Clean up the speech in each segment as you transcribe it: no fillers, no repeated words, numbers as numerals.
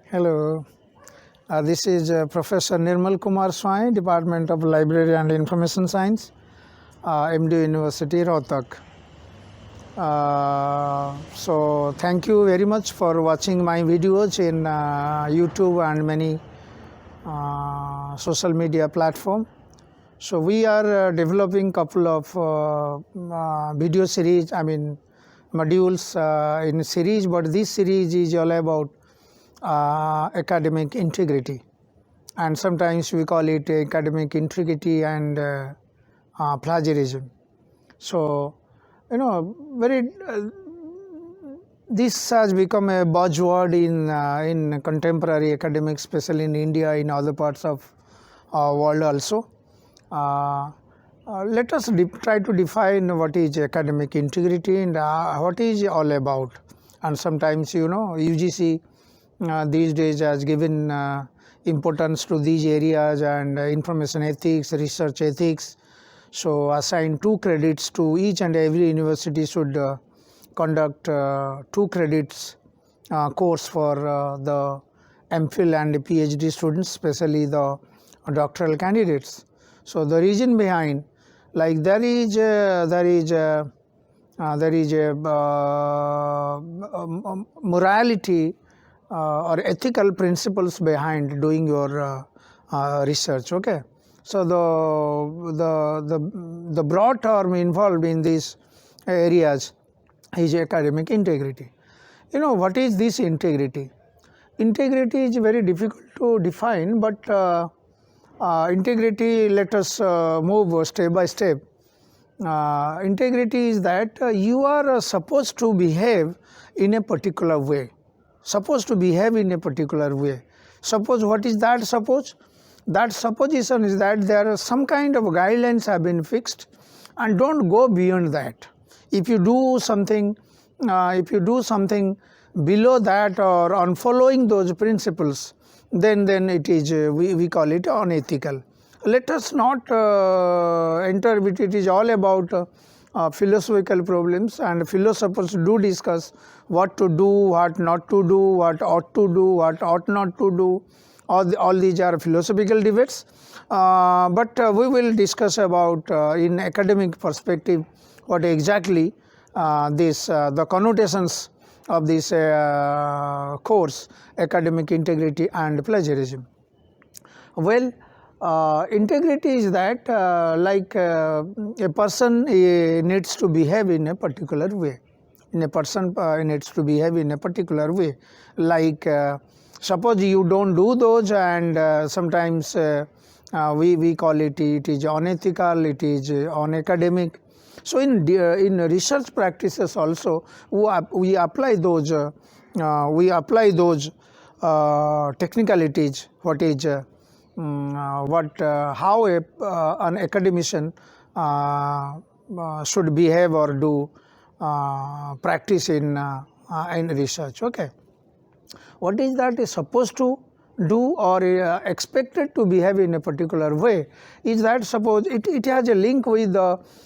Hello, this is Professor Nirmal Kumar Swai, Department of Library and Information Science, MD University, Rohtak. So thank you very much for watching my videos in YouTube and many social media platform. So we are developing couple of video series, modules in series, but this series is all about academic integrity, and sometimes we call it academic integrity and plagiarism. So this has become a buzzword in contemporary academics, especially in India, in other parts of world also. Let us try to define what is academic integrity and what is all about. And sometimes UGC these days has given importance to these areas, and information ethics, research ethics. So assign 2 credits to each and every university should conduct 2 credits course for the MPhil and PhD students, especially the doctoral candidates. So the reason behind, like there is a morality or ethical principles behind doing your research. Okay, so the broad term involved in these areas is academic integrity. What is this integrity? Integrity is very difficult to define, but integrity, let us move step by step. Integrity is that you are supposed to behave in a particular way. Suppose, what is that suppose? That supposition is that there are some kind of guidelines have been fixed, and don't go beyond that. If you do something below that or on following those principles, then it is we call it unethical. Let us not enter with it. Is all about philosophical problems, and philosophers do discuss what to do, what not to do, what ought to do, what ought not to do. All these are philosophical debates, but we will discuss about in academic perspective what exactly the connotations of this course, academic integrity and plagiarism. Well, integrity is that a person needs to behave in a particular way. Needs to behave in a particular way. Like suppose you don't do those, and sometimes we call it is unethical, it is unacademic. So in research practices also we apply those technicalities. What is how an academician should behave or do practice in research. Okay, what is that is supposed to do or expected to behave in a particular way is that, suppose it has a link with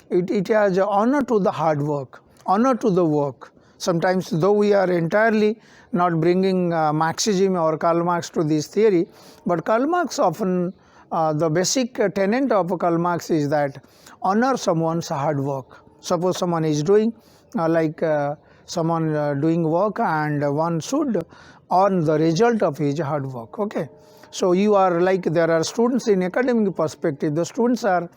it has a honor to the hard work, honor to the work. Sometimes, though we are entirely not bringing Marxism or Karl Marx to this theory, but Karl Marx often the basic tenet of Karl Marx is that honor someone's hard work. Suppose someone is doing doing work, and one should earn the result of his hard work. Okay, so you are like, there are students in academic perspective, the students are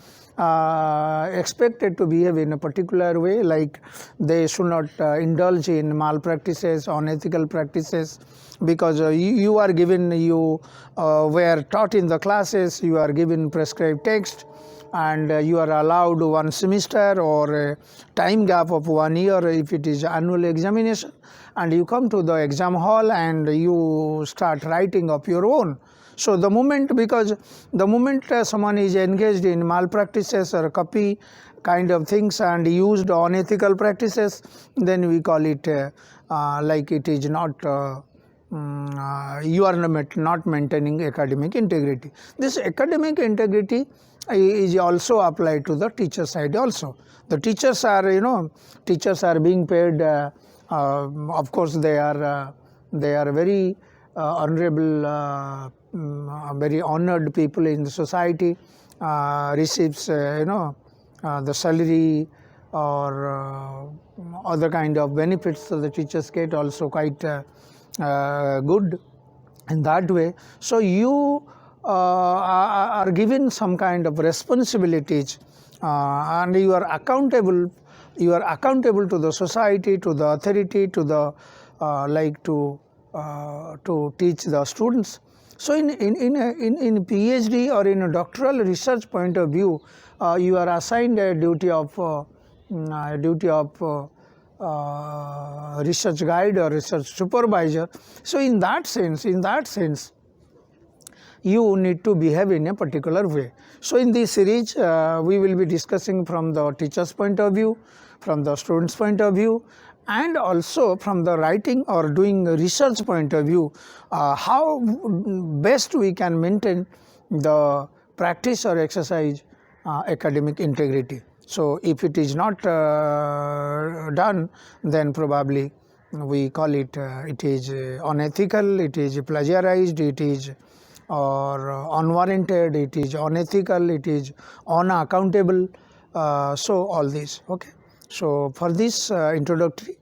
expected to behave in a particular way, like they should not indulge in malpractices, unethical practices, because you are given, you were taught in the classes, you are given prescribed text, and you are allowed 1 semester or a time gap of 1 year if it is annual examination, and you come to the exam hall and you start writing of your own. So the moment someone is engaged in malpractices or copy kind of things and used unethical practices, then we call it like it is not you are not maintaining academic integrity. This academic integrity is also applied to the teacher side also. The teachers are being paid. Of course, they are very honorable, very honored people in the society receives the salary or other kind of benefits the teachers get also quite good in that way. So you are given some kind of responsibilities and you are accountable. You are accountable to the society, to the authority, to the to teach the students. So in PhD or in a doctoral research point of view, you are assigned a duty of research guide or research supervisor. So in that sense, you need to behave in a particular way. So in this series, we will be discussing from the teacher's point of view, from the student's point of view, and also from the writing or doing research point of view, how best we can maintain the practice or exercise academic integrity. So if it is not done, then probably we call it it is unethical, it is plagiarized, it is or unwarranted, it is unethical, it is unaccountable. So all this. Okay. So for this introductory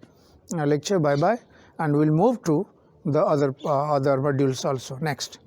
lecture, bye bye, and we'll move to the other modules also next.